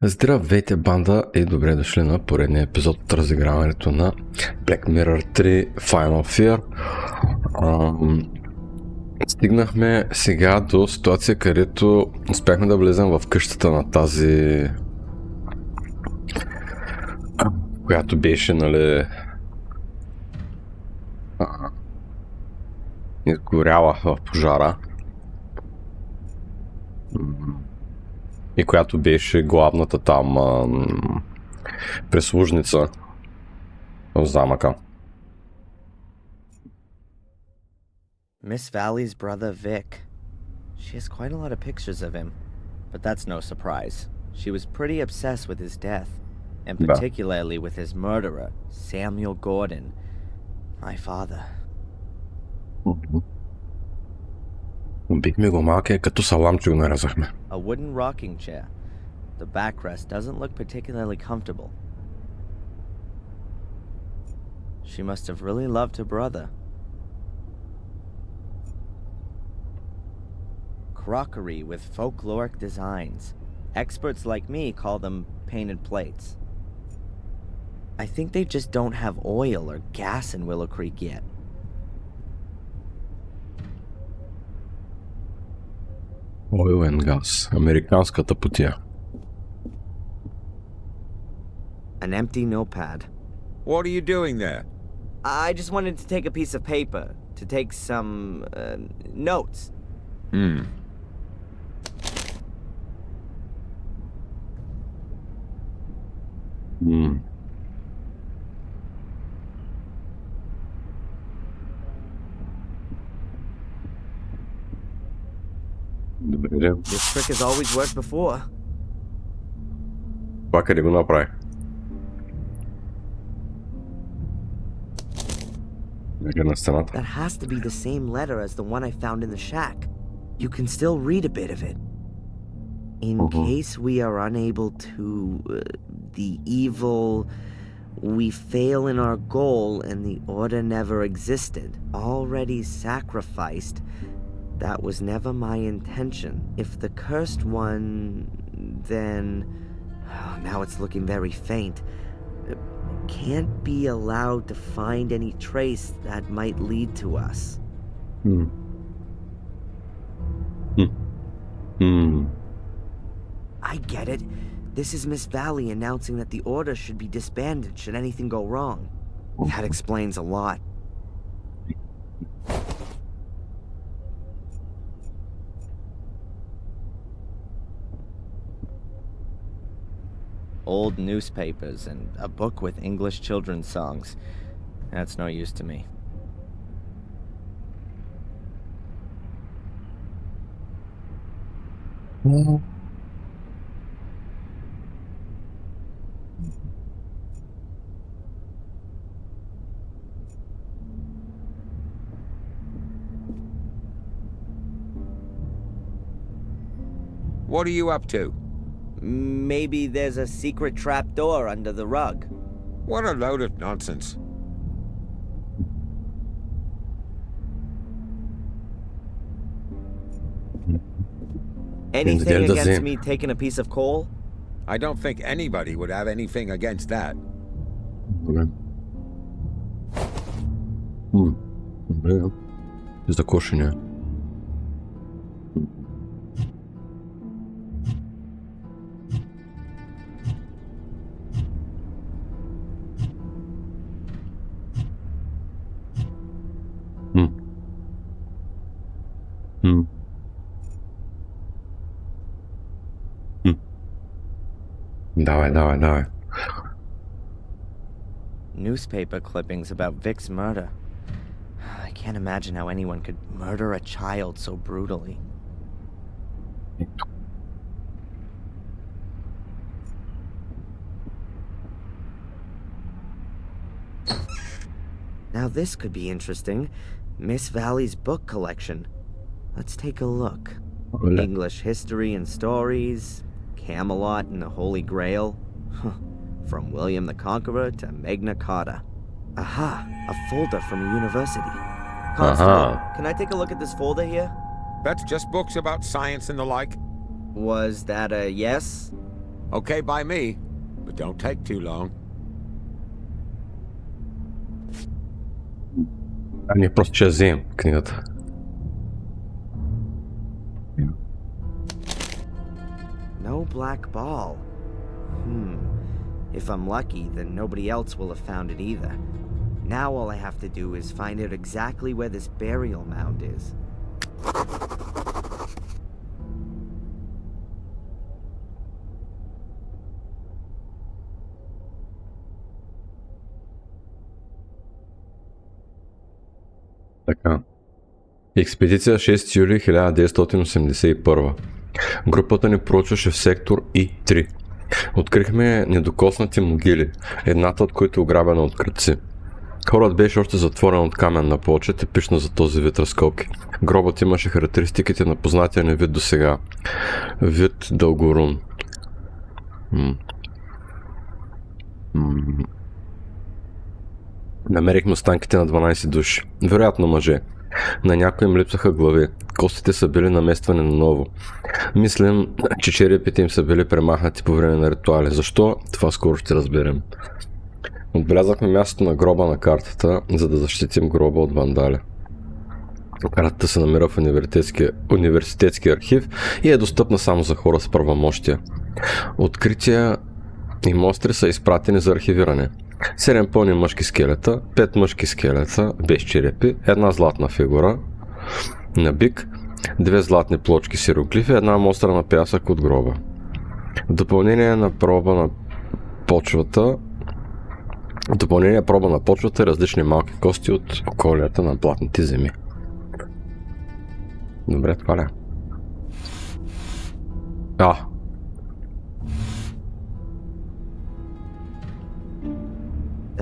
Здравейте, банда, и добре дошли на поредния епизод от разиграването на Black Mirror 3 Final Fear. Стигнахме сега до ситуация, където успяхме да влезем в къщата на тази, която беше, нали, изгоряла в пожара. И която беше главната там прислужница в замъка. Miss Valley's brother Vic. She has quite a lot of pictures of him, but that's no surprise. She was pretty obsessed with his death, and particularly with his murderer, Samuel Gordon, my father. Убихме го малкия, като саламче го нарязахме. A wooden rocking chair. The backrest doesn't look particularly comfortable. She must have really loved her brother. Crockery with folkloric designs. Experts like me call them painted plates. I think they just don't have oil or gas in Willow Creek yet. Oil and gas. Американската путия. An empty notepad. What are you doing there? I just wanted to take a piece of paper to take some notes. Добре. This trick has always worked before. Това къде го направи? На стената. That has to be the same letter as the one I found in the shack. You can still read a bit of it. In case we are unable to... the evil... we fail in our goal and the order never existed. Already sacrificed. That was never my intention. If the cursed one... then... now it's looking very faint. Can't be allowed to find any trace that might lead to us. I get it. This is Miss Valley announcing that the order should be disbanded should anything go wrong. That explains a lot. Old newspapers and a book with English children's songs. That's no use to me. What are you up to? Maybe there's a secret trap door under the rug. What a load of nonsense. Anything against me taking a piece of coal? I don't think anybody would have anything against that. Добре. За кошеня. Давай. Newspaper clippings about Vic's murder. I can't imagine how anyone could murder a child so brutally. Now this could be interesting. Miss Valley's book collection. Let's take a look. English history and stories, Camelot and the Holy Grail. From William the Conqueror to Magna Carta. Aha, a folder from a university. Constable, can I take a look at this folder here? That's just books about science and the like. Was that a yes? Okay by me, but don't take too long. А ние просто ще я вземем книгата. No black ball. If I'm lucky, then nobody else will have found it either. Now all I have to do is find out exactly where this burial mound is. Така. Експедиция 6 юли 1981. Групата ни проучваше в сектор И3. Открихме недокоснати могили, едната от които е ограбена от кръци. Хорът беше още затворен от каменна плоча, типично за този вид разкопки. Гробът имаше характеристиките на познатия ни вид досега. Вид дългорун. Намерихме останките на 12 души. Вероятно мъже. На някои им липсаха глави. Костите са били намествани наново. Мислим, че черепите им са били премахнати по време на ритуали. Защо? Това скоро ще разберем. Отбелязахме мястото на гроба на картата, за да защитим гроба от вандали. Картата се намира в университетски архив и е достъпна само за хора с правомощия. Открития и мостри са изпратени за архивиране. 7 пълни мъжки скелета, 5 мъжки скелета без черепи, една златна фигура на бик, 2 златни плочки с иероглифи, една мостра на пясък от гроба. В допълнение проба на почвата и различни малки кости от околията на платните земи. Добре, това ли?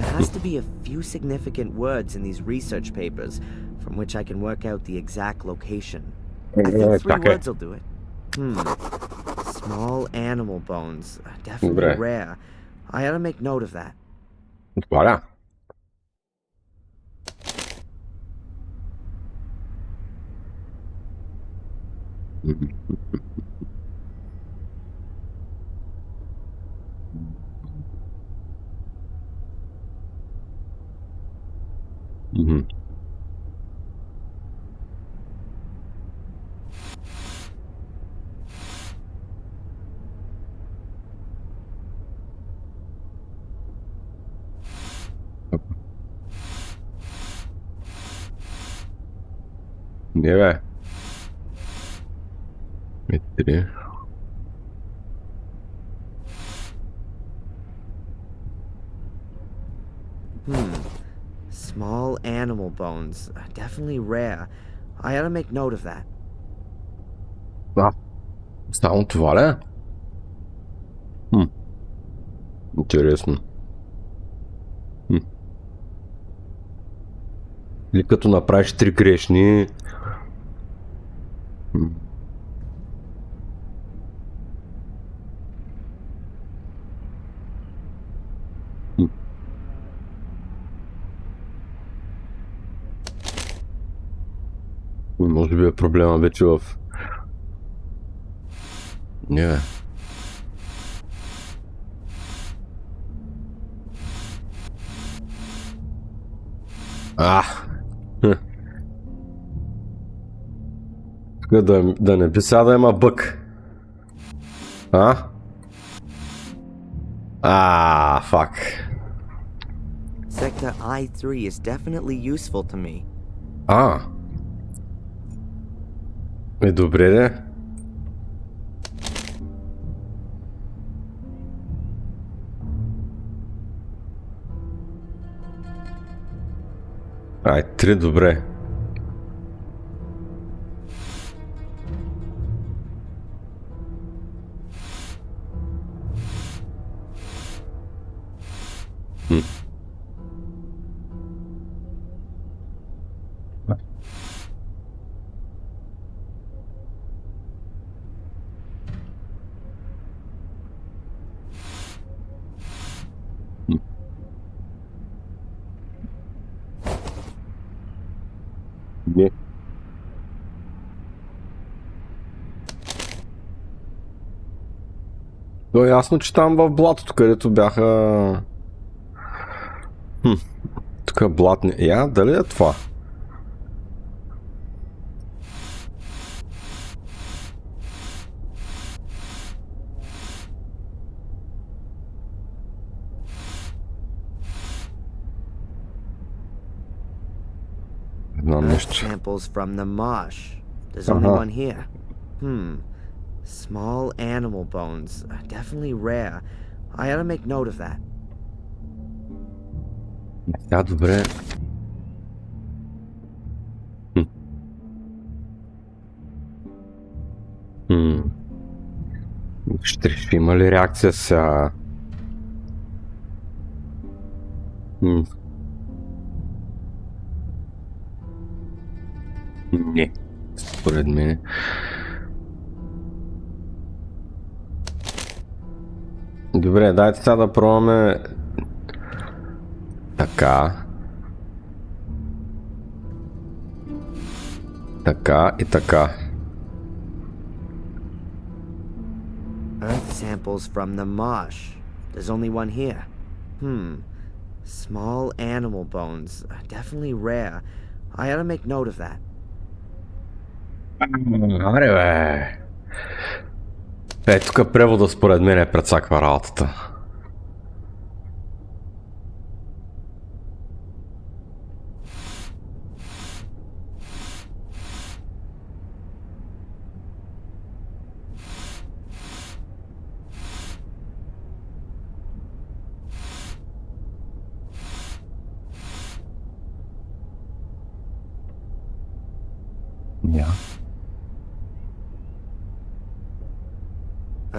There has to be a few significant words in these research papers from which I can work out the exact location. I think 3 words will do it. Small animal bones. Definitely rare. I ought to make note of that. Това ли? Не бе. Метри. Small animal bones. Definitely rare. I ought to make note of that. Само това ли? Интересно. Или като направиш 3 грешни... Може би е проблема вече в... Не. Да не би сега да има бък. Fuck. Sector I3 is definitely useful to me. Добре де. Три добре. Не. То е ясно, че там в блатото, където бяха... Тук блатни... дали е това? Знам Earth нещо. samples from the marsh. There's only Uh-huh. one here. Small animal bones. Definitely rare. I ought to make note of that. Добре. Ще има ли реакция сега? Не. Според мен. Добре, дайте сега да пробваме така. Така и така. Earth samples from the marsh. There's only one here. Small animal bones. Definitely rare. I ought to make note of that. Аре бе. Тук превода според мен е прецаква работата.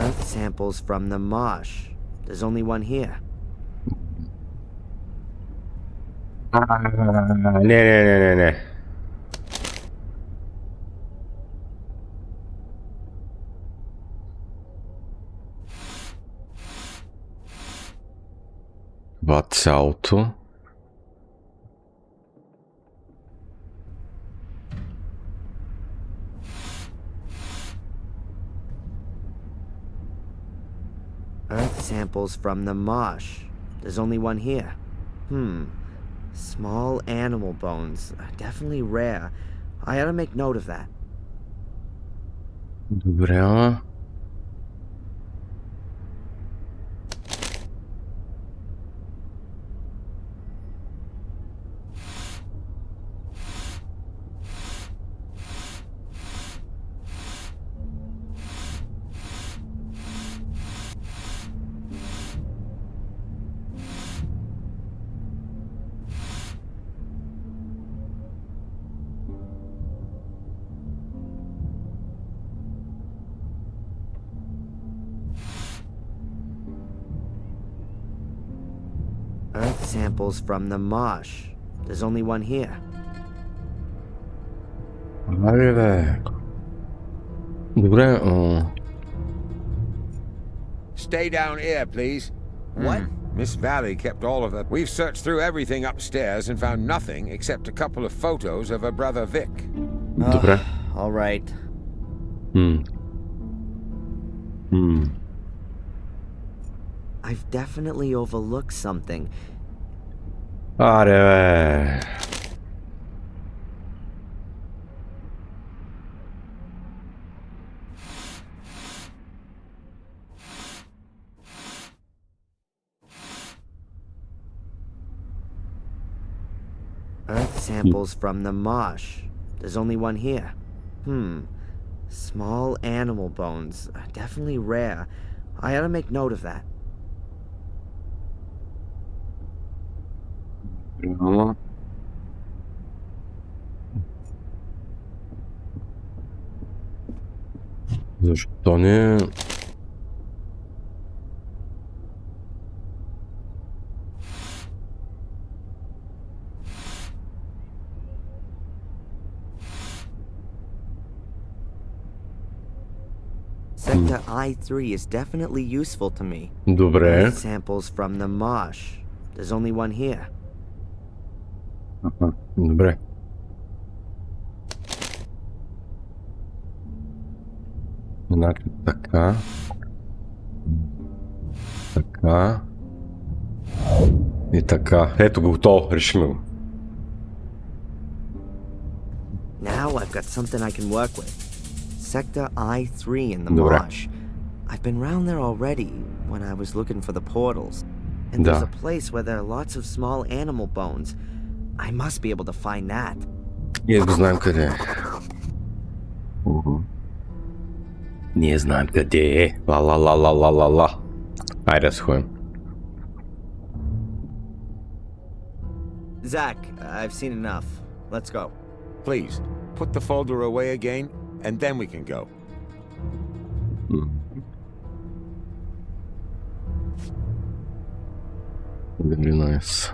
Earth samples from the marsh. There's only one here. Не. Това цялото. Earth samples from the marsh. There's only one here. Small animal bones. Definitely rare. I ought to make note of that. Добре, ама. Earth samples from the marsh. There's only one here. Аре бе. Добре, Stay down here, please. What? Miss Valley kept all of it. We've searched through everything upstairs and found nothing except a couple of photos of her brother Vic. Добре. All right. I've definitely overlooked something. Аре бе. Earth samples from the marsh. There's only one here. Small animal bones. Definitely rare. I ought to make note of that. Ама. Защо не... Sector I-3 is definitely useful to me. Добре. Earth samples from the marsh. There's only one here. Добре. Значи така. Така. И така. Ето го, готово. Решихме го. Now I've got something I can work with. Sector I-3 in the Добре. marsh. I've been round there already when I was looking for the portals. And Да. there's a place where there are lots of small animal bones. I must be able to find that. Ние го знаем къде е. Ние знаем къде е. Ла. Айде да се ходим. Zach, I've seen enough. Let's go. Please, put the folder away again, and then we can go. Very nice.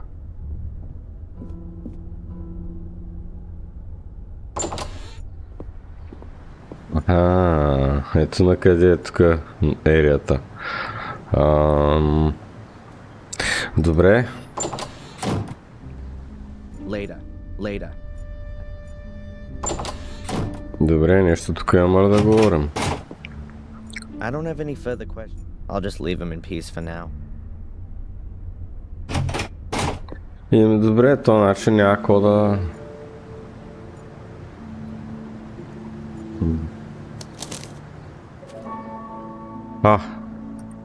Ето на къде е тук ерията. Добре. Later. Добре, нещо тук има да говорим. I don't have any further questions. I'll just leave him in peace for now. Добре, то начин някакво да...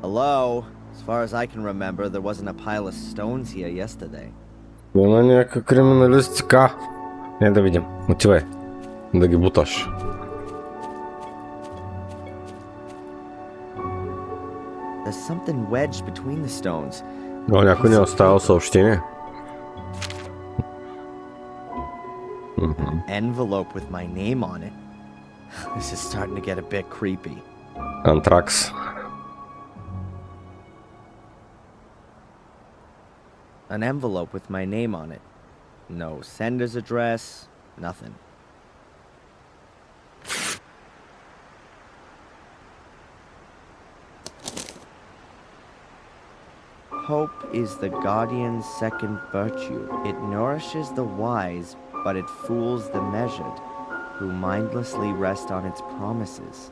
Hello? As far as I can remember, there wasn't a pile of stones here yesterday. Има някакъв криминалист, така. Не да видим. Отивай. Да ги буташ. There's something wedged between the stones. О, някой ни е оставил съобщение. Envelope with my name on it. This is starting to get a bit creepy. Антракс. An envelope with my name on it. No sender's address, nothing. Hope is the guardian's second virtue. It nourishes the wise, but it fools the measured, who mindlessly rest on its promises.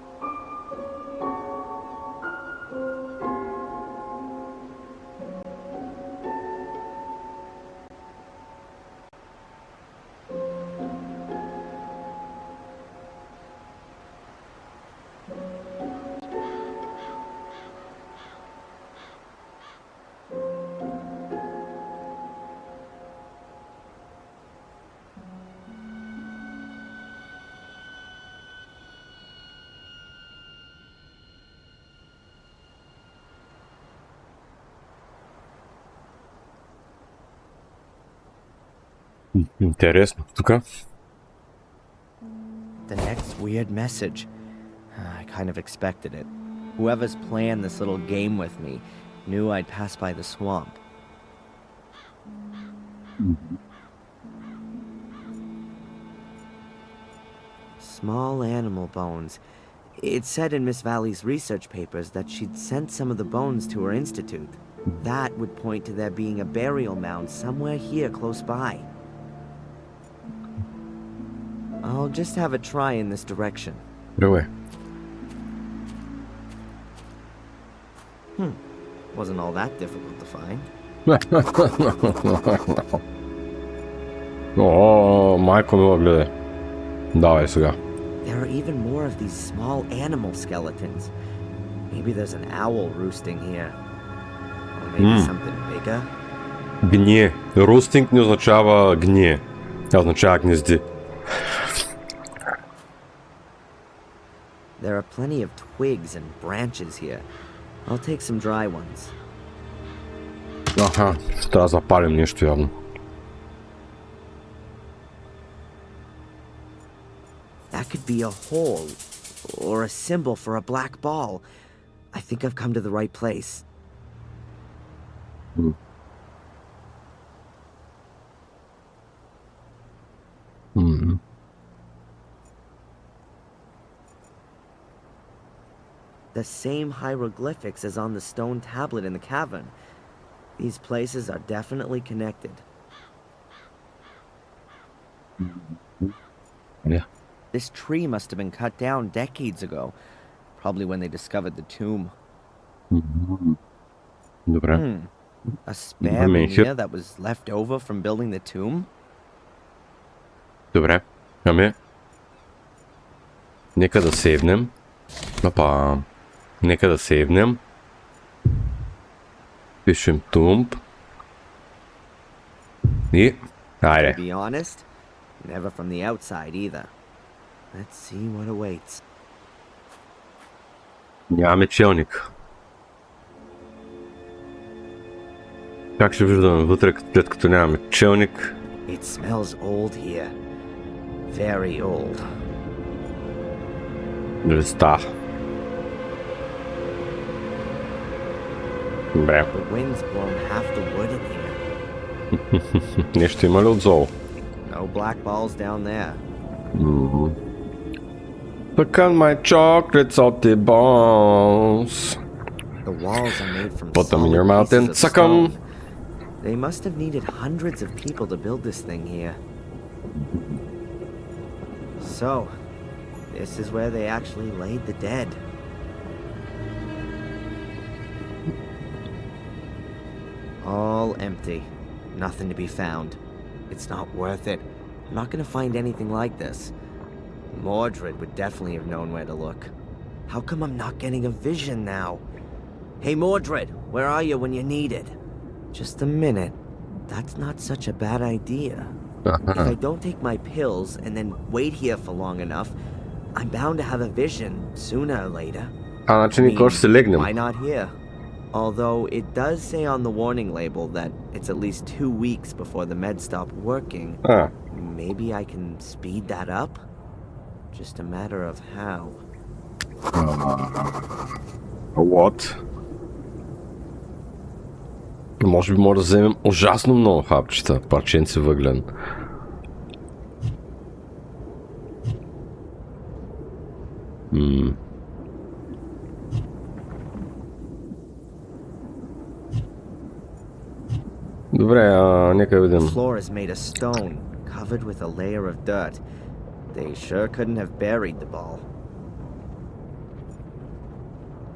Интересно. Тук? The next weird message. I kind of expected it. Whoever's planned this little game with me knew I'd pass by the swamp. Small animal bones. It said in Miss Valley's research papers that she'd sent some of the bones to her institute. That would point to there being a burial mound somewhere here close by. I'll just have a try in this direction. Добре. Wasn't all that difficult to find. О, майко мила, гледай. Давай сега. There are even more of these small animal skeletons. Maybe there's an owl roosting here. Or maybe something bigger. Гние. Рустинг не означава гние. Тя означава гнезди. There are plenty of twigs and branches here. I'll take some dry ones. Аха, трябва да запалим нещо явно. That could be a hole or a symbol for a black ball. I think I've come to the right place. The same hieroglyphics as on the stone tablet in the cavern. These places are definitely connected. Yeah. This tree must have been cut down decades ago, probably when they discovered the tomb. Добре. A spare Добре, veneer that was left over from building the tomb? Добре. Ами, нека да сейвнем. Опа. Нека да сейвнем. Пишем тумб. И... To Айде. be honest, never from the outside either. Let's see what awaits. Нямаме челник. Как ще виждаме вътре, след като нямаме челник? It smells old here. Very old. Листа. Добре. The wind's blown half the wood in here. Нещо има ли отзолу? No black balls down there. Look at my chocolate salty balls. The walls are made from Put them in solid your mouth pieces and of suck 'em. stone. They must have needed hundreds of people to build this thing here. So, this is where they actually laid the dead. All empty. Nothing to be found. It's not worth it. I'm not gonna find anything like this. Mordred would definitely have known where to look. How come I'm not getting a vision now? Hey Mordred, where are you when you need it? Just a minute. That's not such a bad idea. If I don't take my pills and then wait here for long enough, I'm bound to have a vision sooner or later. А, значи никога ще се легнем. Why not here? Although it does say on the warning label that it's at least 2 weeks before the meds stop working. А, Maybe I can speed that up? Just a matter of how. what? Може би може да вземем ужасно много хапчета, парченци въглен. Добре, нека видим. The floor is made of stone, covered with a layer of dirt. They sure couldn't have buried the ball.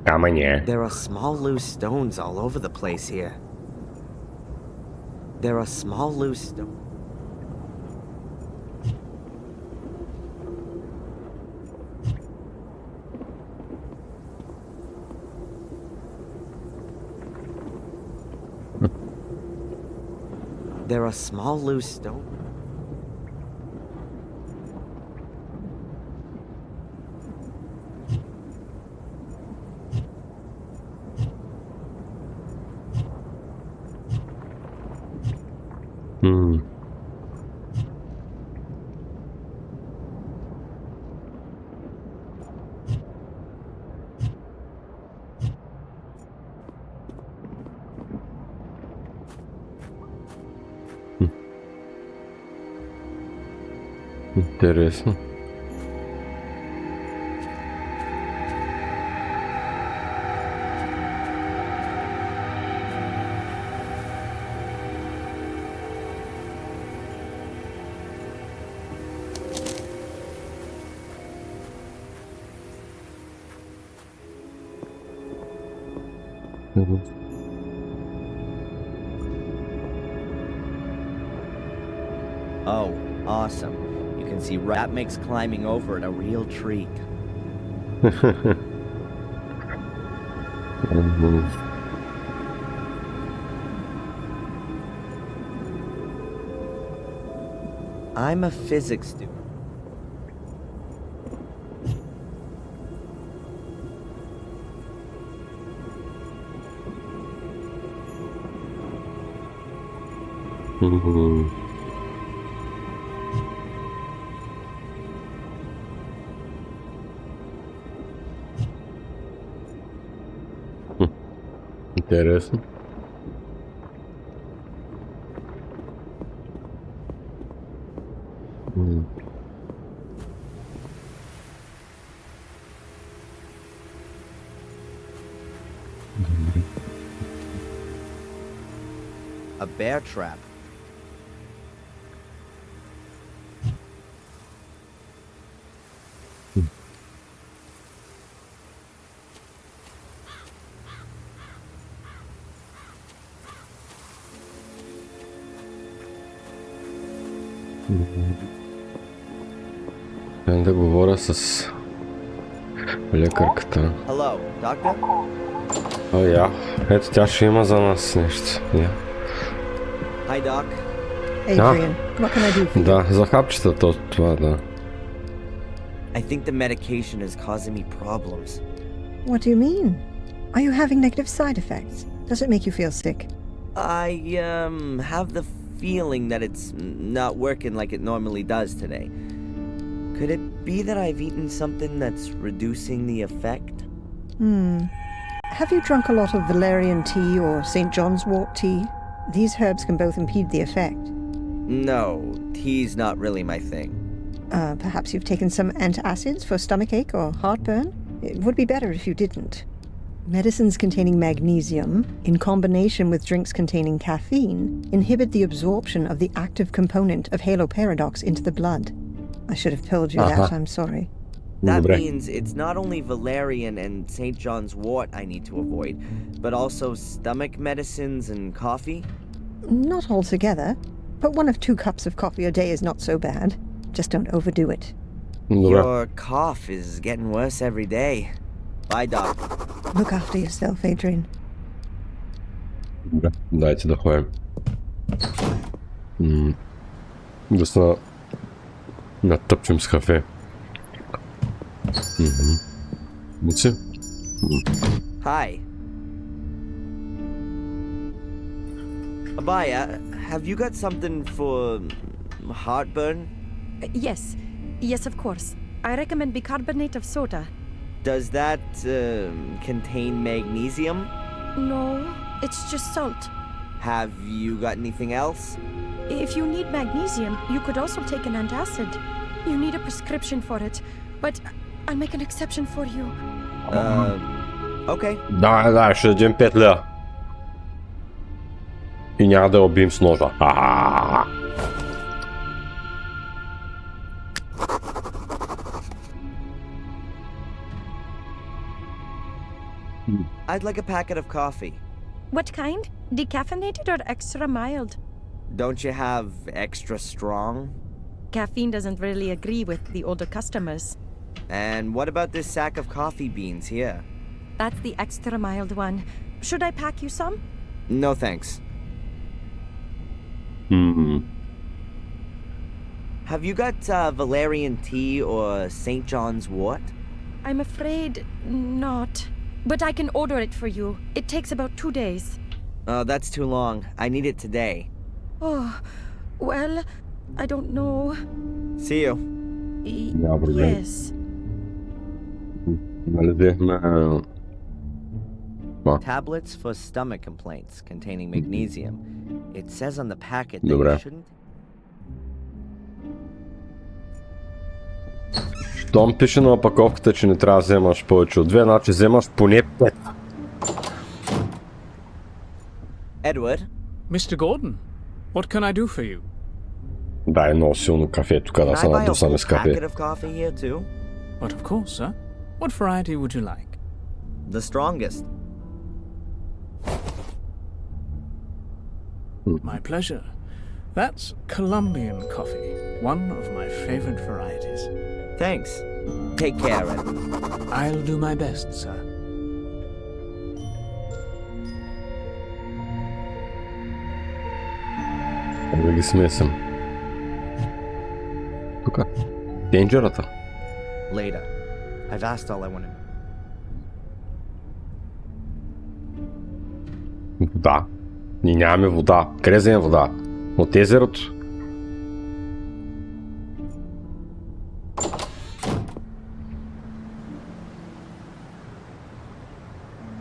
Ама не. There are small loose stones all over the place here. There are small loose stones. There are small loose stones. Интересно. Oh, awesome. You can see that makes climbing over it a real treat. I'm a physics student. Интересно. A bear trap. Трябва да говоря с лекарката. Hello, Doctor? О, я. Ето тя ще има за нас нещо. Я. Hi, Doc. Adrian, what can I do for you? Да, за хапчетата това, да. I think the medication is causing me problems. What do you mean? Are you having negative side effects? Does it make you feel sick? I, have the feeling that it's not working like it normally does today. Could it be that I've eaten something that's reducing the effect? Have you drunk a lot of valerian tea or St. John's wort tea? These herbs can both impede the effect. No, tea's not really my thing. Perhaps you've taken some antacids for stomachache or heartburn? It would be better if you didn't. Medicines containing magnesium, in combination with drinks containing caffeine, inhibit the absorption of the active component of haloparadox into the blood. I should have told you that, I'm sorry. That Добре. means it's not only valerian and St. John's wort I need to avoid, but also stomach medicines and coffee? Not altogether, but 1 of 2 cups of coffee a day is not so bad. Just don't overdo it. Добре. Your cough is getting worse every day. Bye, Doc. Look after yourself, Adrian. Добре. Дайте да ходим. Да се натъпчем с кафе. Муци? Hi. Abaya, have you got something for heartburn? Yes, yes, of course. I recommend bicarbonate of soda. Does that contain magnesium? No, it's just salt. Have you got anything else? If you need magnesium, you could also take an antacid. You need a prescription for it, but I'll make an exception for you. Okay. Да, ще дадем 5 лева. И няма да я убием с ножа. I'd like a packet of coffee. What kind? Decaffeinated or extra mild? Don't you have extra strong? Caffeine doesn't really agree with the older customers. And what about this sack of coffee beans here? That's the extra mild one. Should I pack you some? No thanks. Have you got valerian tea or St. John's wort? I'm afraid not. But I can order it for you. It takes about 2 days. Oh, that's too long. I need it today. Oh, well, I don't know. See you. Няма проблем. Yes. Нали взехме... Tablets for stomach complaints containing magnesium. It says on the packet that Добре. you shouldn't. Щом пише на опаковката, че не трябва да вземаш повече от 2, значи вземаш поне 5. Edward, Mr. Gordon, what can I do for you? Дай много силно кафе тук да can се I buy a надусаме whole с кафе. packet of coffee here too? But of course, sir. What variety would you like? The strongest. My pleasure. That's Colombian coffee, one of my favorite varieties. Thanks. Take care, Edward. I'll do my best, sir. Да ги смесим. Тук. Денджерата. Later. I've asked all I want to know. Вода. Ние нямаме вода. Къде вземем вода? От езерото.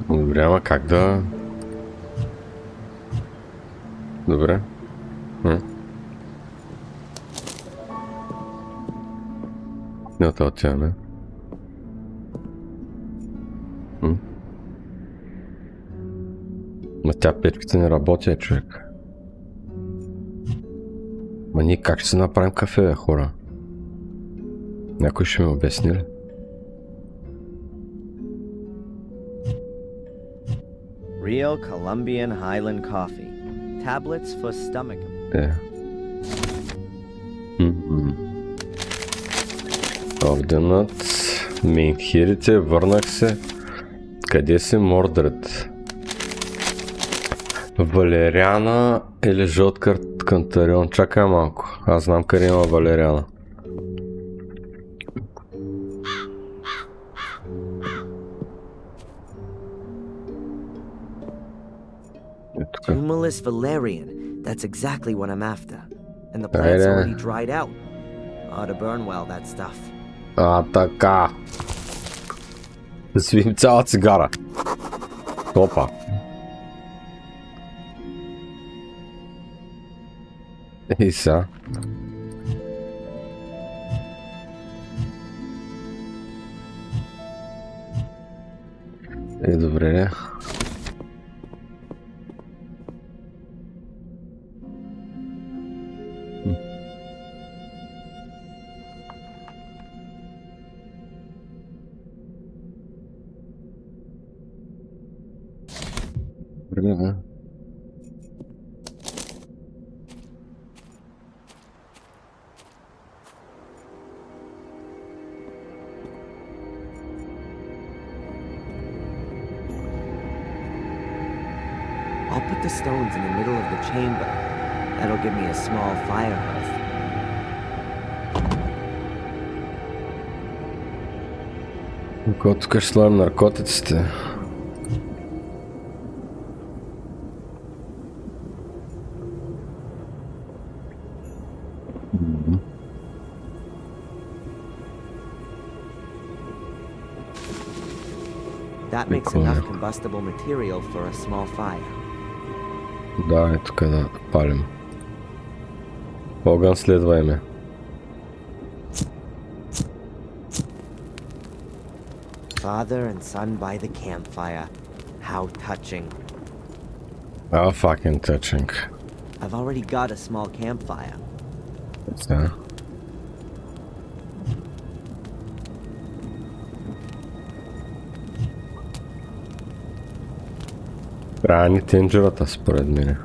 Добре, ама как да... Добре. Не, това отиваме. Ма тя печката не работи, човек. Ма ние как ще се направим кафе, бе, хора? Някой ще ми обясни ли? Real Colombian Highland coffee. Tablets for stomach. Орденът, Менхирите, върнах се. Къде си Мордред? Валериана или жълт кантарион? Чакай малко, аз знам къде има Валериана. Tumulus Valerian. That's exactly what I'm after. And the plant's Right, already dried out. Ought to burn well, that stuff. Така. Да свием цяла цигара. Опа. И сега. Добре. Добре. I'll put the stones in the middle of the chamber. That'll give me a small fire hearth. Когато тук ще сложим наркотиците. That makes enough combustible material for a small fire. Да, е тук да палим. Огън следва име. Father and son by the campfire. How touching. How fucking touching. I've already got a small campfire. Сега. Трябва ни тенджерата според мене.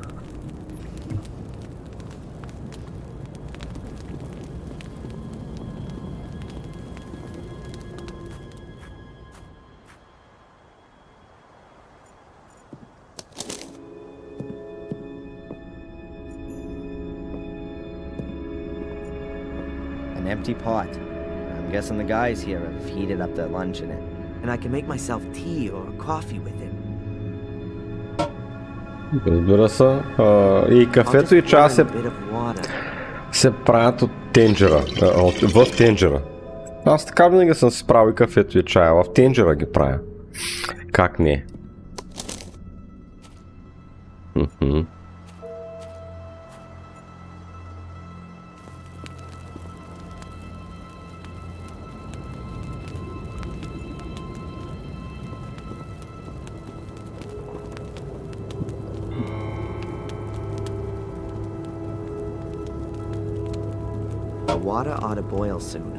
An empty pot. I'm guessing the guys here have heated up their lunch in it. And I can make myself tea or coffee with it. Разбира се. И кафето и чая се правят от тенджера. В тенджера. Аз така винаги съм си правил и кафето и чая. В тенджера ги правя. Как не? The water ought to boil soon.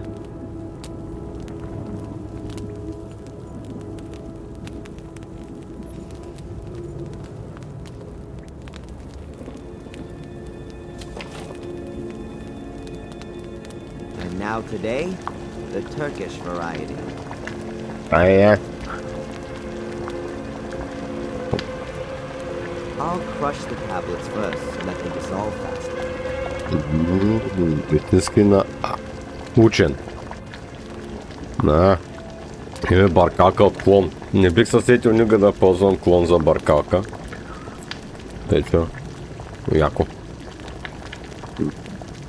And now today, the Turkish variety. Yeah. I'll crush the tablets first so that they dissolve faster. Истински на учен. Да. Име баркалка от клон. Не бих се сетил никога да ползвам клон за баркалка. Тече. Яко.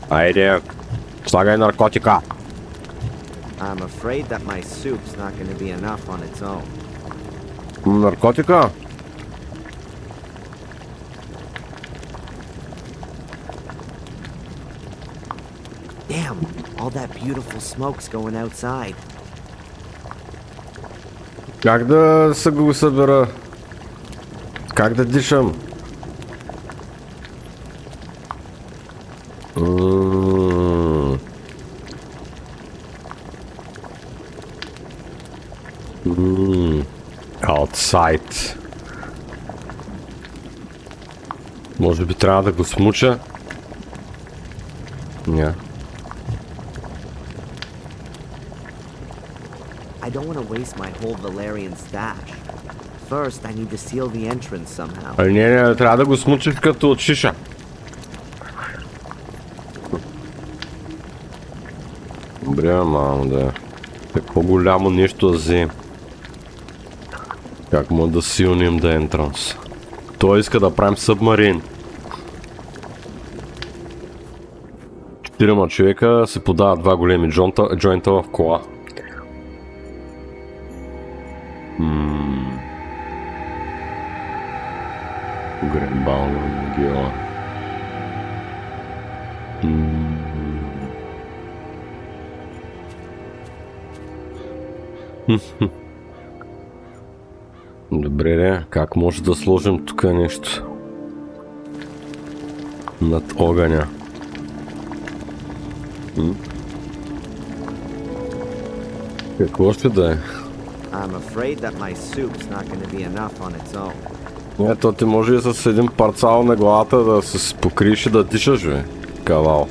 Айде. Слагай наркотика. I'm afraid that my soup's not going to be enough on its own. Наркотика? Damn, all that beautiful smoke's going outside. Как да се го събера? Как да дишам? Outside. Може би трябва да го смуча? Не. don't want to waste my whole Valerian stash. First, I need to seal the entrance somehow. Не, трябва да го смучиш като от шиша. Добре, ама да. Какво голямо нещо да взем. Как може да силним да ентранс? Той иска да правим събмарин. 4 човека се подават 2 големи джойнта в кола. Гренбауна могила. Добре, как може да сложим тук нещо над огъня? Какво ще да е? I'm afraid that my soup's not going to be enough on its own. Ето ти може и с един парцал на главата да се покриеш и да дишаш, бе, кавал.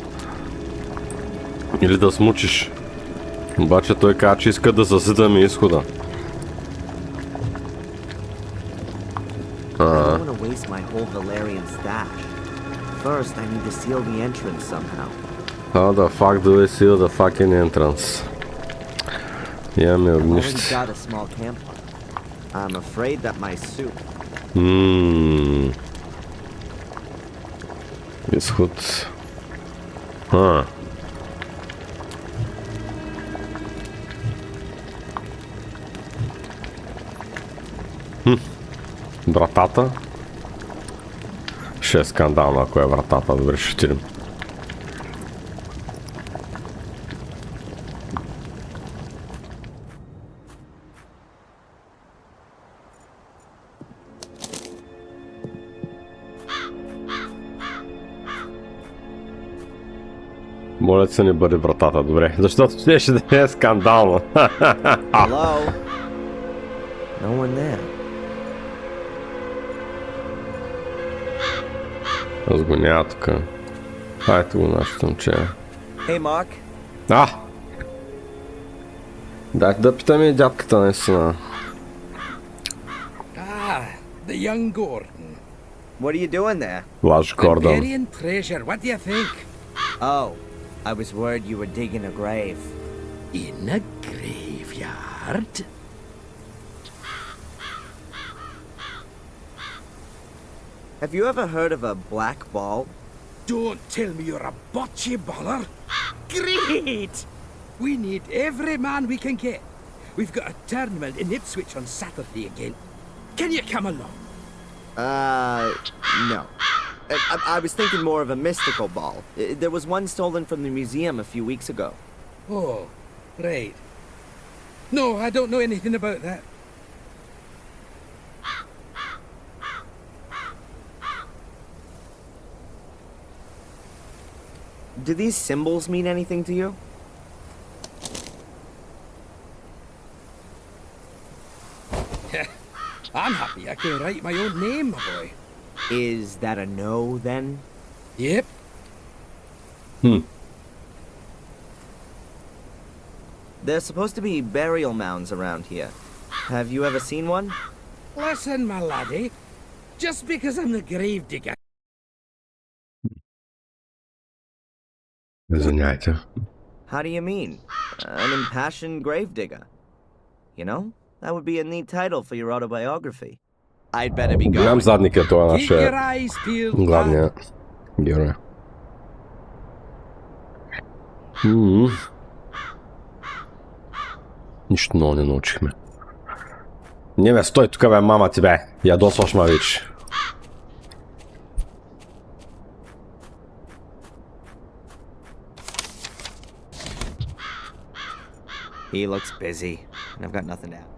Или да смучиш. Обаче той каза, че иска да зазидаме изхода. I don't want to waste my whole Valerian stash. First, I need to seal the entrance somehow. How the fuck do we seal the fucking entrance? Имаме I've already огнище. got a small campfire. I'm afraid that my soup... Изход. Вратата. Ще е скандално, ако е вратата. Добре, ще отидем. Моля се, не бъде вратата, добре. Защото ще да е скандално. Hello? No one there. Аз го няма тук. Хайде го нашето момче. Hey, Mark. Дайте да питаме и дядката наистина. The young Gordon. What are you doing there? Лаш Гордон. Burying treasure, what do you think? Oh, I was worried you were digging a grave. In a graveyard? Have you ever heard of a black ball? Don't tell me you're a bocce baller. Great! We need every man we can get. We've got a tournament in Ipswich on Saturday again. Can you come along? No. I was thinking more of a mystical ball. There was one stolen from the museum a few weeks ago. Oh, right. No, I don't know anything about that. Do these symbols mean anything to you? I'm happy I can write my own name, my boy. Is that a no, then? Yep. There's supposed to be burial mounds around here. Have you ever seen one? Listen, my laddie. Just because I'm the grave digger. Извиняйте. How do you mean? An impassioned gravedigger. You know, that would be a neat title for your autobiography. I'd better be Голям going. задник е това Keep your наше eyes peeled, lad. главният герой. Нищо много не научихме. Не бе, стой тук бе, мама ти бе. Ядосваш ма вече. He looks busy, and I've got nothing to add.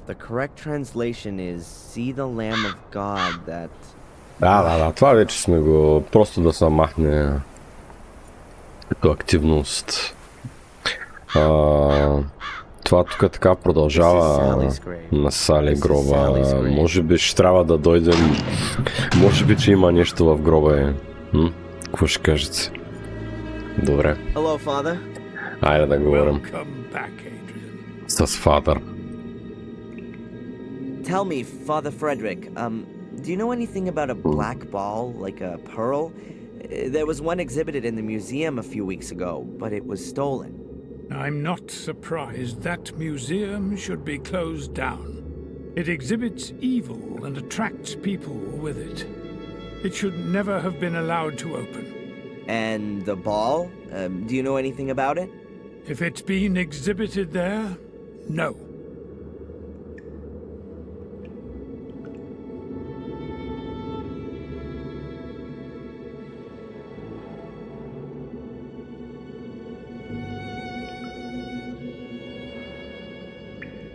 The correct translation is see the Lamb of God that... Да, това вече сме го... Просто да се махне като активност. Това тук така продължава на Сали гроба. Може би ще трябва да дойдем... Може би, че има нещо в гроба. Какво ще кажете? Добре. Hello, Father. Айде да говорим Welcome back, Adrian. с Фадър. Tell me, Father Frederick, do you know anything about a black ball, like a pearl? There was one exhibited in the museum a few weeks ago, but it was stolen. I'm not surprised that museum should be closed down. It exhibits evil and attracts people with it. It should never have been allowed to open. And the ball? Do you know anything about it? If it's been exhibited there, no.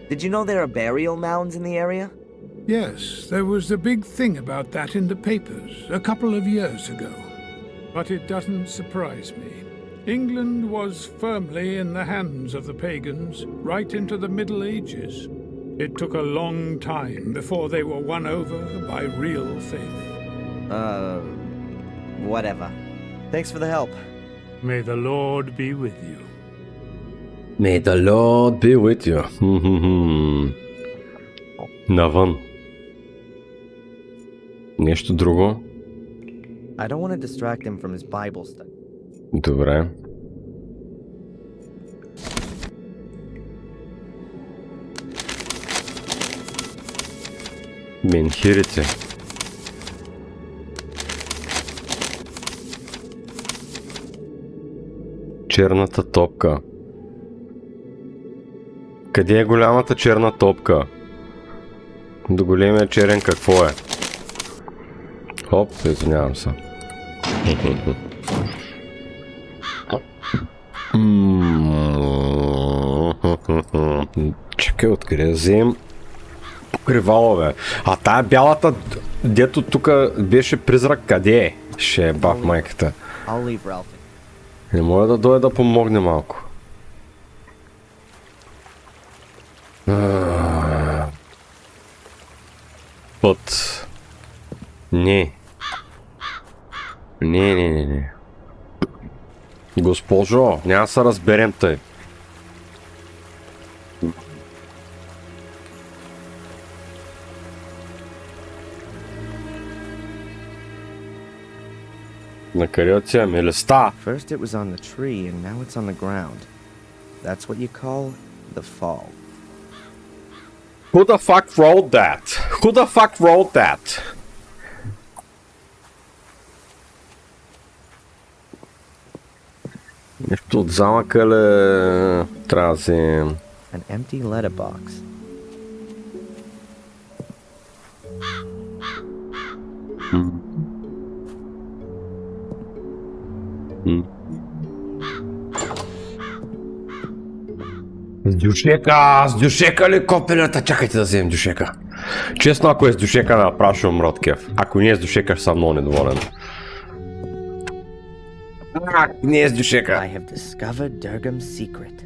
Did you know there are burial mounds in the area? Yes, there was a big thing about that in the papers a couple of years ago. But it doesn't surprise me. England was firmly in the hands of the pagans right into the Middle Ages. It took a long time before they were won over by real faith. Whatever. Thanks for the help. May the Lord be with you. May the Lord be with you. Навън. Нещо друго? I don't want to distract him from his Bible study. Добре. Менхирите. Черната топка. Къде е голямата черна топка? До големия черен какво е? Оп, извинявам се. Чакай, откъде да взем покривало, бе. А тая бялата, дето тук беше призрак, къде е? Ще е бах майката. I'll leave Ralphie. Не може да дойде да помогне малко. Път. Не. Не. Госпожо, няма да се разберем тъй. На къде отиваме? Листа? First it was on the tree, and now it's on the ground. That's what you call the fall. Who the fuck wrote that? Who the fuck wrote that? Нещо от замъка ли трябва да вземем? An empty letterbox. С дюшека ли копелята? Чакайте да вземем дюшека. Честно, ако е с дюшека, направо ще умра от кеф. Ако не е с дюшека, ще съм много недоволен. Не е с дюшека. I have discovered Durgam's secret.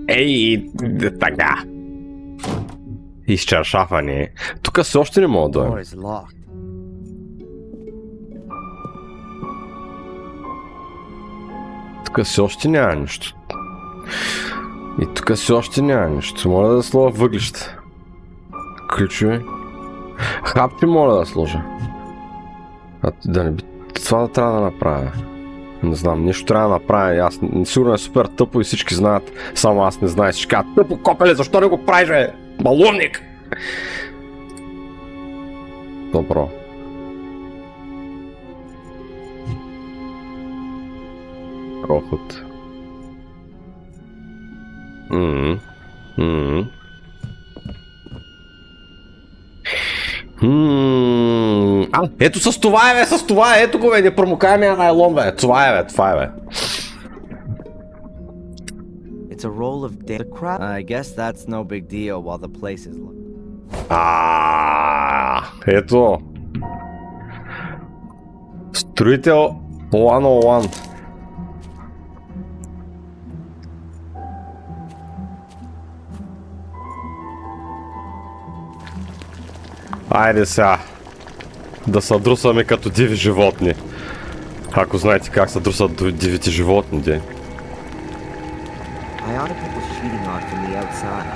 Ей, така. Изчаршафане. Тук все още не мога да Door дойдем. is locked. Тук все още няма нищо. И тук все още няма нищо. Моля да сложа въглища. Ключове. Хапче моля да сложа. А да не би това да трябва да направя. Не знам, нещо трябва да направя. Аз сигурно е супер тъпо и всички знаят. Само аз не знае. Всички казват, тъпо копеле, защо не го правиш, бе? Балумник! Добро. Проход. Ето с това е, бе, с това е, ето го, бе, непромокаемия найлон, бе, това е, бе. It's a roll of data crap. I guess that's no big deal while the place is locked. Ето. Строител 101. Айде сега. Да се друсаме като диви животни. Ако знаете как се друсат дивите животни, де. lot of people cheating on from the outside.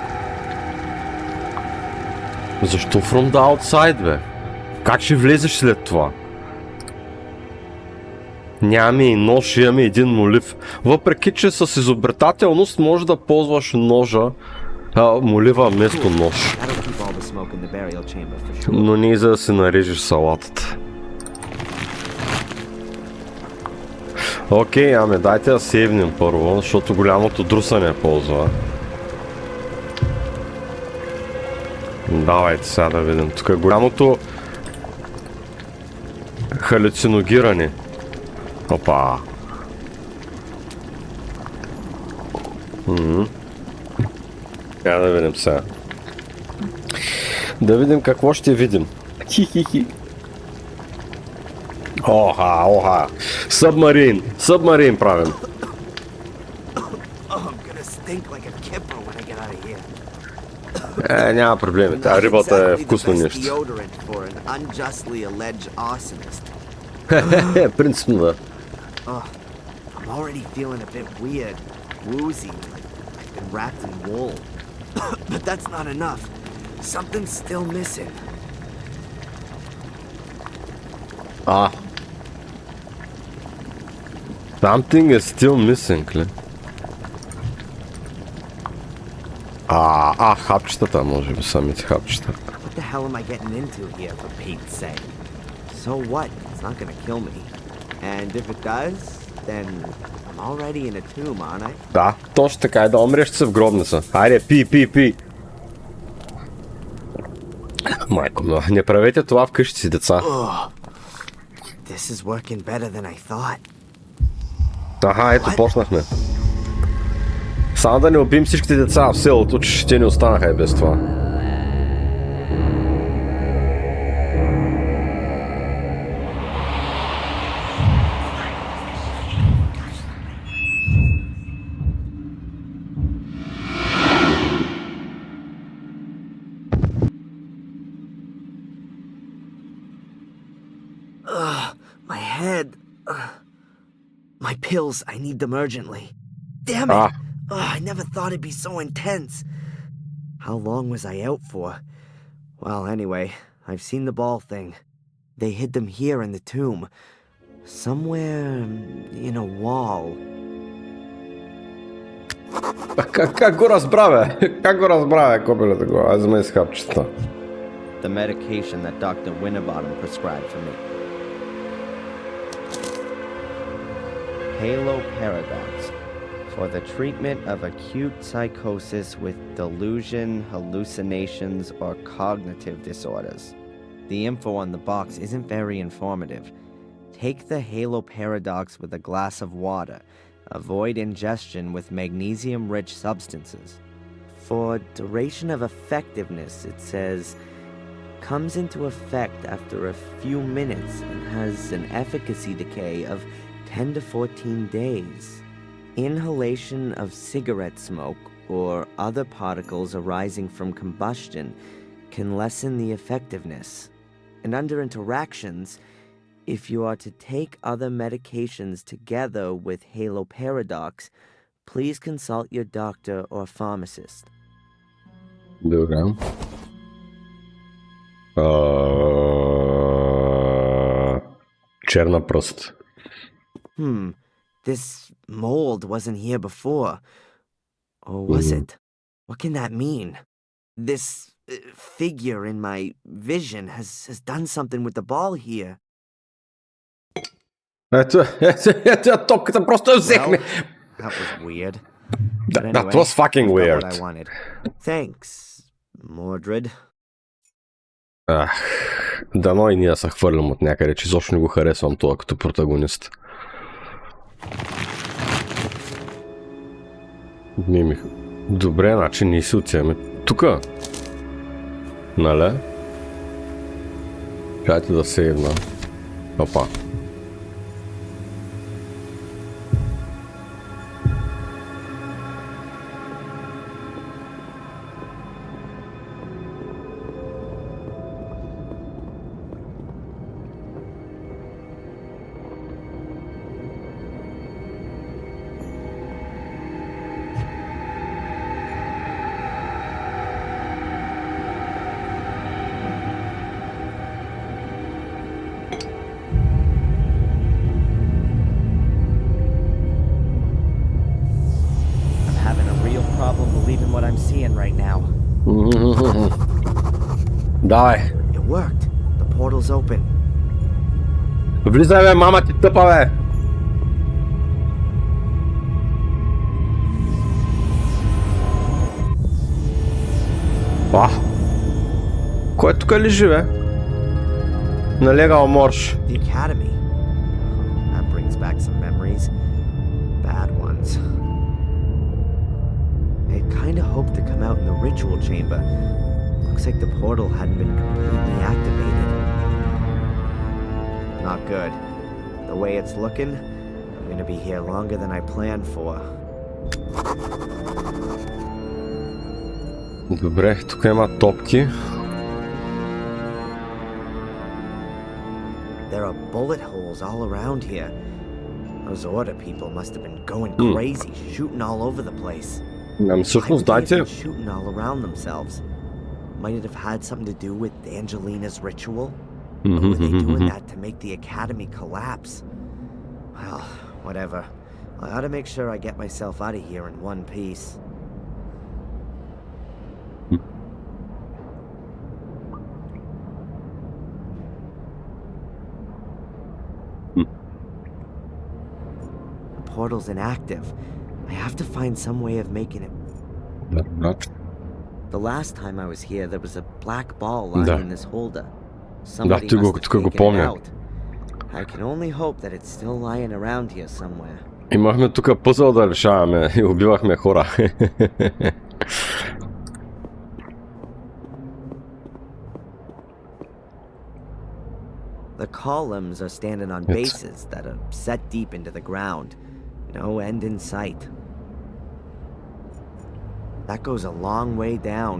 Защо from the outside, бе? Как ще влезеш след това? Нямаме и нож, имаме един молив. Въпреки, че с изобретателност можеш да ползваш ножа, молива вместо нож. That'll keep all the smoke in the burial chamber for sure. Но не и за да си нарежеш салатата. Окей, ами дайте да сейвнем първо, защото голямото друсане ползва. Давайте сега да видим. Тук е голямото халюциногиране. Опа. Сега да видим сега. Да видим какво ще видим. Хи-хи-хи. Оха. Submarine правим. Oh, I'm gonna stink like a kipper when I get out of here. Няма проблеми. Тя рибата е Exactly the вкусно best нещо. deodorant for an unjustly alleged arsonist. Принципно да. I'm already feeling a bit weird, woozy, like I've been wrapped in wool. But that's not enough. Something's still missing. Something is still missing, ли? Хапчетата, може би, самите хапчета. What the hell am I getting into here, for Pete's sake? So what? It's not gonna kill me. And if it does, then I'm already in a tomb, aren't I? Да, точно така, да умреш се в гробница. Хайде, пи. Майко, но не правете това вкъщи си, деца. This is working better than I thought. Ето, почнахме. Само да не убим всичките деца в селото, че те не останаха и без това. My head. My pills, I need them urgently. Damn it! I never thought it'd be so intense. How long was I out for? Well, anyway, I've seen the ball thing. They hid them here in the tomb. Somewhere in a wall. Как го разбра, бе? Как го разбра, бе, копелето го? Аз взема из хапчета. The medication that Dr. Winterbottom prescribed for me. Haloparadox, for the treatment of acute psychosis with delusion, hallucinations, or cognitive disorders. The info on the box isn't very informative. Take the Haloparadox with a glass of water. Avoid ingestion with magnesium-rich substances. For duration of effectiveness, it says, comes into effect after a few minutes and has an efficacy decay of 10 to 14 days. Inhalation of cigarette smoke or other particles arising from combustion can lessen the effectiveness. And under interactions, if you are to take other medications together with Haloparadox, please consult your doctor or pharmacist. Добре. Черна пръст. This mold wasn't here before. Or was it? What can that mean? This figure in my vision has done something with the ball here. Ето, топката просто я взехме. That was weird. That was fucking I've got weird. what I wanted. Thanks, Mordred. Дано и ние се хвърлям от някъде, че изобщо не го харесвам това като протагонист. Добре, значи ние си отиваме тука. Нали? Чайте да се една. Опа. Давай. It worked. The portal's open. Влизай, бе, мама ти тъпа, бе. Кой тук лежи, бе? Налегал морж. The Academy. That brings back some memories. Bad ones. I kind of hoped to come out in the ritual chamber. Looks like the portal hadn't been completely activated. Not good. The way it's looking, I'm gonna be here longer than I planned for. Добре, тук има топки. There are bullet holes all around here. Those order people must have been going crazy, shooting all over the place. Ами всъщност, Why would they have дайте... been shooting all around themselves? Might it have had something to do with Angelina's ritual? Or were they doing that to make the Academy collapse? Well, whatever. I ought to make sure I get myself out of here in one piece. The portal's inactive. I have to find some way of making it. The last time I was here, there was a black ball lying in this holder. Somebody ти must have тук го taken it помня. out. I can only hope that it's still lying around here somewhere. Имахме тук пъзъл да решаваме и убивахме хора. The columns are standing on bases that are set deep into the ground. No end in sight. That goes a long way down.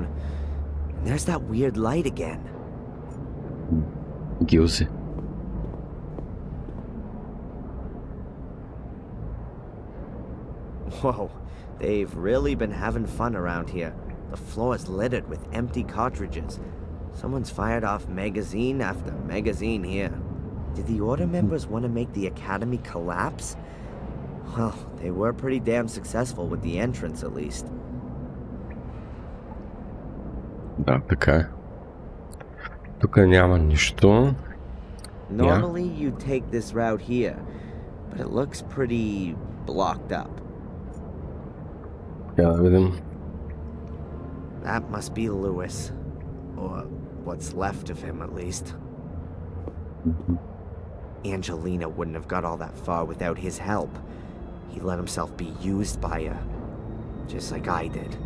And there's that weird light again. Гилзи. Whoa, they've really been having fun around here. The floor is littered with empty cartridges. Someone's fired off magazine after magazine here. Did the Order members want to make the Academy collapse? Well, they were pretty damn successful with the entrance, at least. Да, така е. Тук няма нищо. Normally, you take this route here, but it looks pretty blocked up. Я да видим. That must be Lewis. Or what's left of him, at least. Angelina wouldn't have got all that far without his help. He let himself be used by her. Just like I did.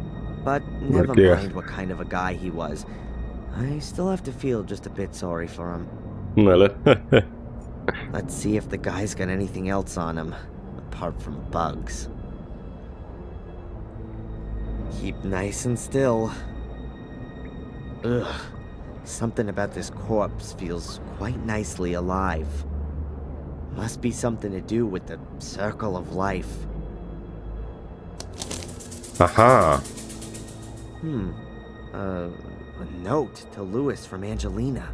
But never mind what kind of a guy he was. I still have to feel just a bit sorry for him. Нали? Let's see if the guy's got anything else on him, apart from bugs. Keep nice and still. Ugh. Something about this corpse feels quite nicely alive. Must be something to do with the circle of life. Аха. A note to Lewis from Angelina.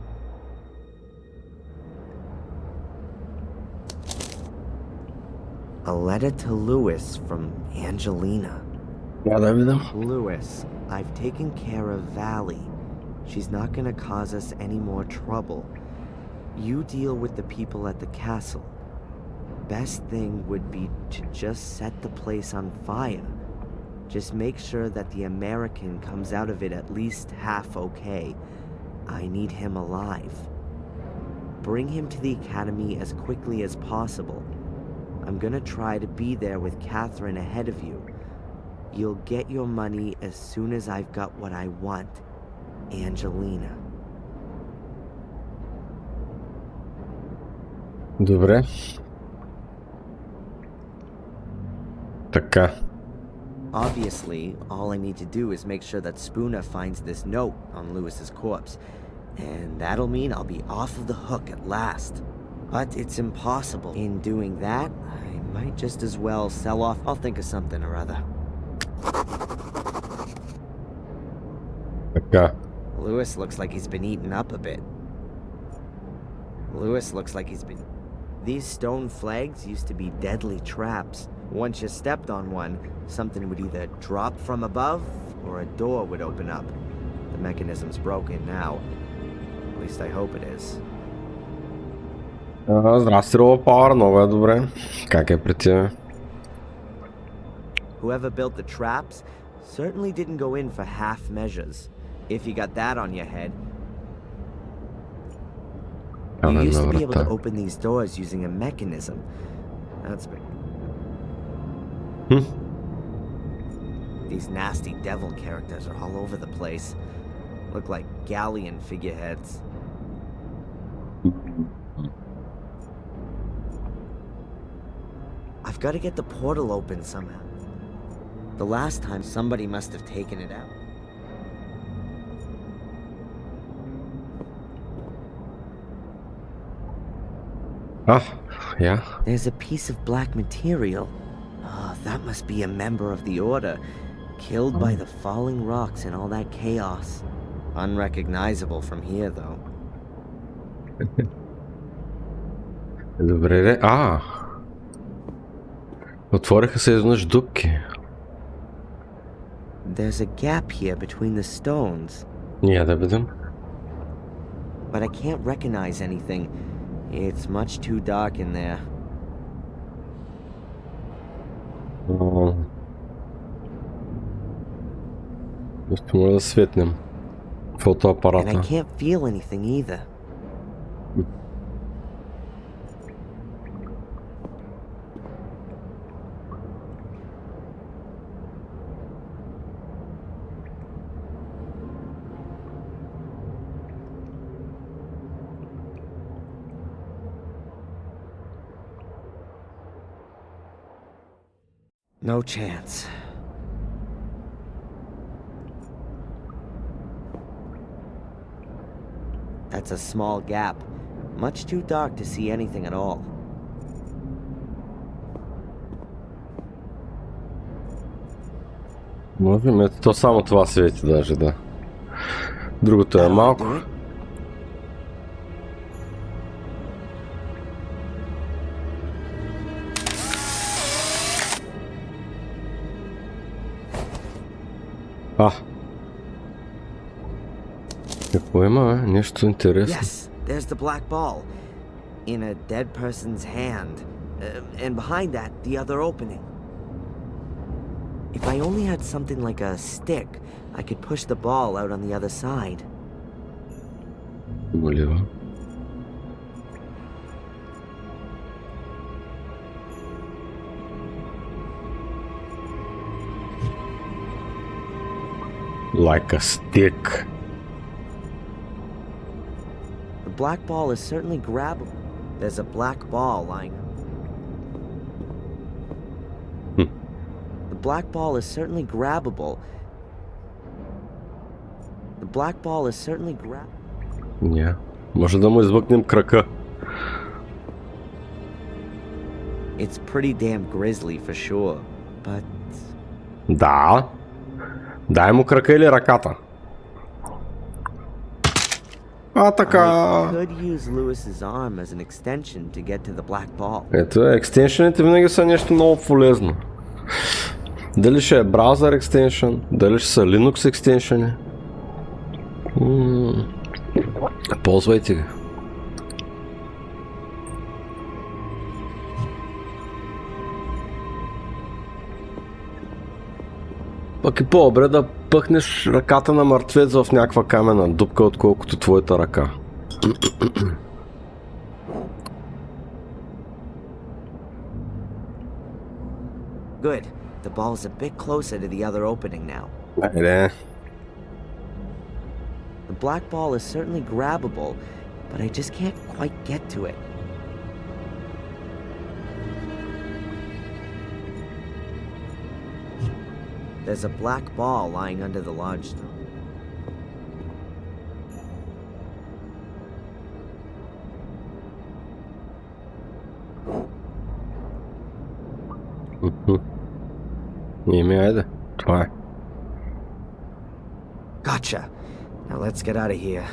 A letter to Lewis from Angelina. Я да видим. Lewis, I've taken care of Valley. She's not gonna cause us any more trouble. You deal with the people at the castle. Best thing would be to just set the place on fire. Just make sure that the American comes out of it at least half okay. I need him alive. Bring him to the academy as quickly as possible. I'm gonna try to be there with Catherine ahead of you. You'll get your money as soon as I've got what I want. Angelina. Добре. Така. Obviously, all I need to do is make sure that Spooner finds this note on Lewis's corpse. And that'll mean I'll be off of the hook at last. But it's impossible. In doing that, I might just as well sell off. I'll think of something or other. Така. Lewis looks like he's been eaten up a bit. Lewis looks like he's been... These stone flags used to be deadly traps. Once you stepped on one, something would either drop from above or a door would open up. The mechanism's broken now. least I hope it is. Здрасти, Ровапауър, много е добре. Как е при тебе? Whoever built the traps certainly didn't go in for half measures. If you got that on your head. You used to be able to open these doors using a mechanism. That's been... These nasty devil characters are all over the place. Look like galleon figureheads. I've got to get the portal open somehow. The last time somebody must have taken it out. Yeah. There's a piece of black material. Oh, that must be a member of the Order, killed by the falling rocks and all that chaos. Unrecognizable from here, though. Добре, отвориха се изведнъж дупки. There's a gap here between the stones, Я да видим. but I can't recognize anything. It's much too dark in there. Ще може да светнем And I фотоапарата. can't feel anything either. No chance. That's a small gap. Much too dark to see anything at all. Можем, ето то само това свети даже, да. Другото е That'll малко. do it. Какво има, бе? Нещо интересно. Yes, there's the black ball. In a dead person's hand. And behind that, the other opening. If I only had something like a stick, I could push the ball out on the other side. Болива. Like a stick. The black ball is certainly grabbable. There's a black ball lying. The black ball is certainly grabbable. The black ball is certainly Ня. Може да му измъкнем крака. It's pretty damn grisly for sure, but Да. Дай му крака или ръката. Така. I could use Lewis's arm as an extension to get to the black ball. Ето екстеншените винаги са нещо много полезно. Дали ще е браузър екстеншън, дали ще са Linux екстеншъни. Ползвайте ги. Пък е по-добре да пъхнеш ръката на мъртвец в някаква камена дупка, отколкото твоята ръка. Good. The ball's a bit closer to the other opening now. Айде. The black ball is certainly grabbable, but I just can't quite get to it. There's a black ball lying under the large stone. Айде. Това е. Gotcha. Now let's get out of here.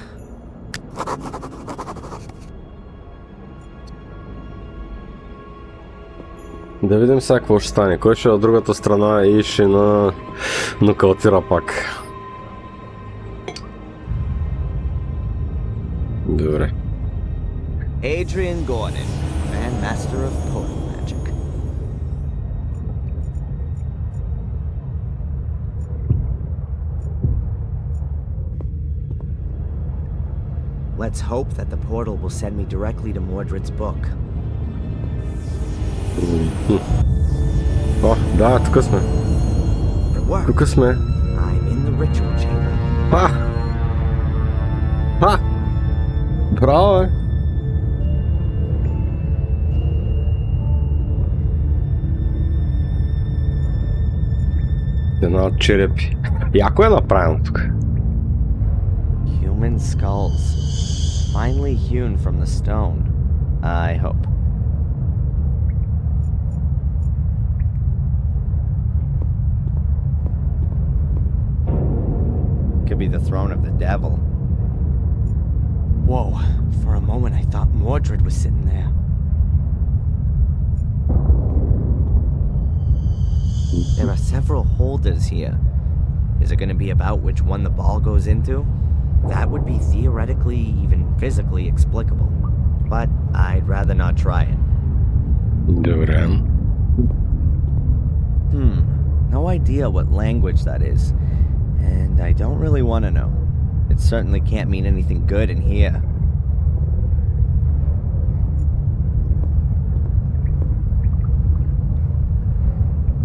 Да видим сега какво ще стане. Кой ще е от другата страна и ще нокаутира пак. Добре. Adrian Gordon, Grand Master of Portal Magic. Let's hope that the portal will send me directly to Mordred's book. О, да, тук сме. It worked. Тук сме. I'm in the ritual chamber. Ха! Ха! Браво, бе! Една от черепи. Яко е направено тук. Human skulls. Finely hewn from the stone. I hope. Could be the throne of the devil. Whoa, for a moment I thought Mordred was sitting there. There are several holders here. Is it going to be about which one the ball goes into? That would be theoretically, even physically explicable. But I'd rather not try it. Добре. No idea what language that is. And I don't really want to know. It certainly can't mean anything good in here.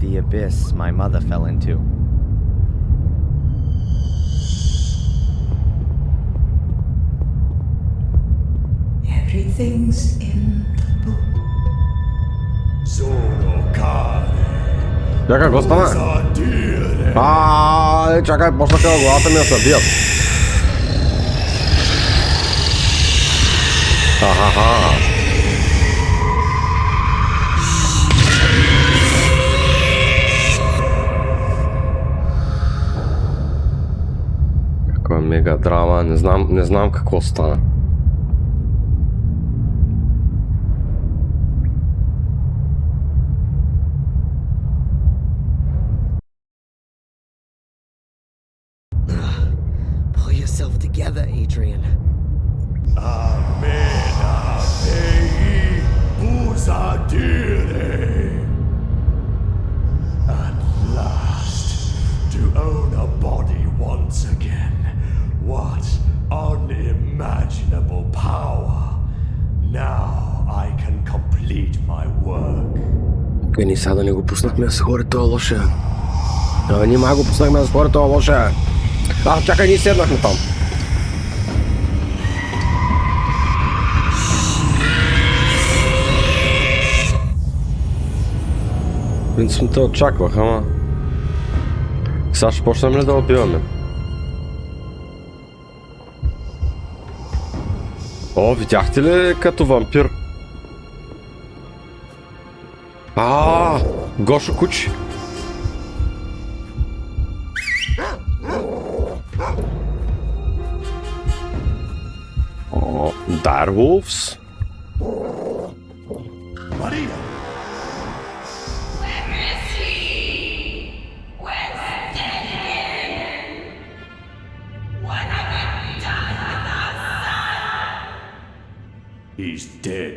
The abyss my mother fell into. Everything's in the book. Чакай, какво стана? Чакай, почнаха главата ми да се бият. Ахаха. Каква мега драма, не знам какво стана. Pull yourself together, Adrian. At last, to own a body once again. What unimaginable power. Now I can complete my work. Ни сега да не го пуснахме да се хори това лоше. Нима го пуснахме да се хори това лоше. Чакай, ние седнахме там. Принципно те очаквах, ама... Сега ще почнем ли да убиваме? О, видяхте ли като вампир? Гошо кучи! О, Direwolves? Maria! He's dead.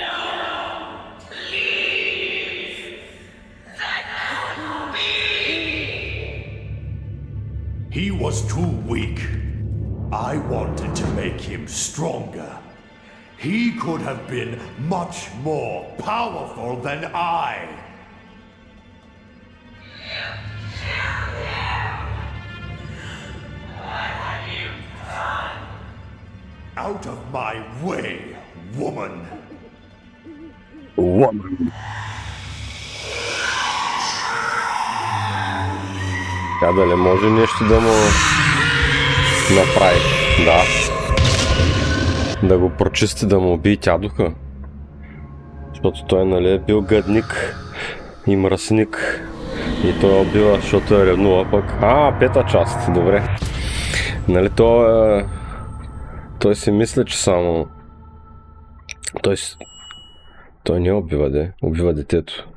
No, please. That couldn't be. He was too weak. I wanted to make him stronger. He could have been much more powerful than I. Out of my way, woman! Woman. Тя да не може нещо да му направи. Да. Да го прочисти, да му убие тя духа. Защото той, нали, е бил гадник и мръсник. И той убива, защото е ревнува пък. Пета част, добре. Нали, той си мисля, че само... Той не убива, убива детето.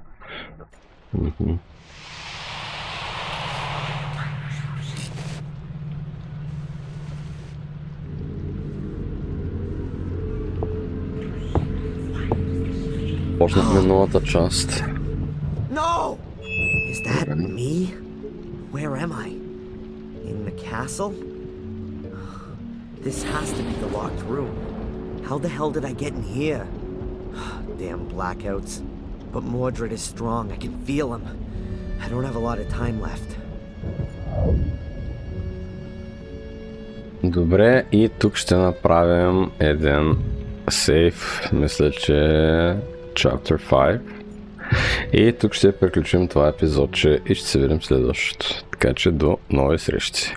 Започнахме новата част. No! Is that me? Where am I? In the castle? This has to be the locked room. How the hell did I get in here? Damn blackouts. But Mordred is strong. I can feel him. I don't have a lot of time left. Добре, и тук ще направим един сейф, мисля, че Chapter 5. И тук ще приключим това епизодче и ще се видим следващото. Така че до нови срещи.